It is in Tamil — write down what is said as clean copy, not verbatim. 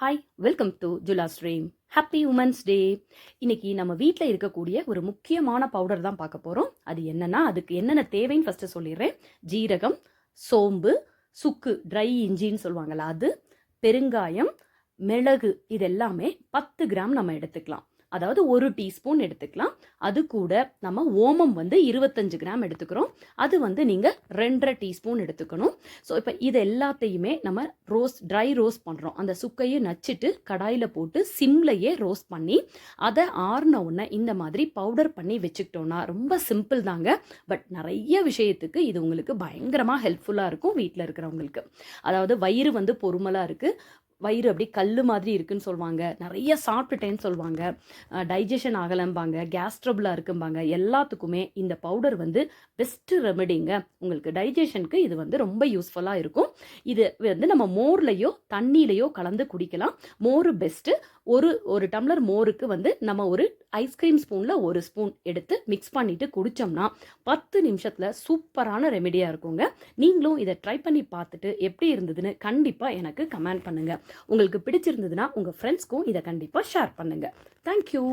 Hi, welcome to Jula stream. Happy women's day. இன்னைக்கு நம்ம வீட்டில் இருக்கக்கூடிய ஒரு முக்கியமான பவுடர் தான் பார்க்க போகிறோம். அது என்னன்னா, அதுக்கு என்னென்ன தேவைன்னு ஃபஸ்ட்டு சொல்லிடுறேன். ஜீரகம், சோம்பு, சுக்கு, ட்ரை இஞ்சின்னு சொல்லுவாங்கள்ல அது, பெருங்காயம், மிளகு, இது எல்லாமே 10 கிராம் நம்ம எடுத்துக்கலாம். அதாவது 1 டீஸ்பூன் எடுத்துக்கலாம். அது கூட நம்ம ஓமம் 25 கிராம் எடுத்துக்கிறோம். அது நீங்கள் 2.5 டீஸ்பூன் எடுத்துக்கணும். ஸோ இப்போ இது எல்லாத்தையுமே நம்ம ட்ரை ரோஸ்ட் பண்ணுறோம். அந்த சுக்கையை நச்சுட்டு கடாயில் போட்டு சிம்லையே ரோஸ்ட் பண்ணி அதை ஆறின உடனே இந்த மாதிரி பவுடர் பண்ணி வச்சுக்கிட்டோன்னா ரொம்ப சிம்பிள் தாங்க. பட் நிறைய விஷயத்துக்கு இது உங்களுக்கு பயங்கரமாக ஹெல்ப்ஃபுல்லாக இருக்கும் வீட்டில் இருக்கிறவங்களுக்கு. அதாவது வயிறு பொறுமலாக இருக்குது, வயிறு அப்படி கல் மாதிரி இருக்குன்னு சொல்லுவாங்க, நிறைய சாப்பிட்டுட்டேன்னு சொல்லுவாங்க, டைஜஷன் ஆகலம்பாங்க, கேஸ் ட்ரபிளாக இருக்கும்பாங்க. எல்லாத்துக்குமே இந்த பவுடர் பெஸ்ட்டு ரெமெடிங்க. உங்களுக்கு டைஜஷனுக்கு இது ரொம்ப யூஸ்ஃபுல்லாக இருக்கும். இது நம்ம மோர்லையோ தண்ணியிலையோ கலந்து குடிக்கலாம். மோர் பெஸ்ட்டு. ஒரு டம்ளர் மோருக்கு நம்ம ஒரு ஐஸ்கிரீம் ஸ்பூனில் 1 ஸ்பூன் எடுத்து மிக்ஸ் பண்ணிவிட்டு குடித்தோம்னா 10 நிமிஷத்தில் சூப்பரான ரெமெடியாக இருக்குங்க. நீங்களும் இதை ட்ரை பண்ணி பார்த்துட்டு எப்படி இருந்ததுன்னு கண்டிப்பாக எனக்கு கமெண்ட் பண்ணுங்கள். உங்களுக்கு பிடிச்சிருந்ததுன்னா உங்கள் ஃப்ரெண்ட்ஸ்க்கும் இதை கண்டிப்பாக ஷேர் பண்ணுங்கள். தேங்க்யூ.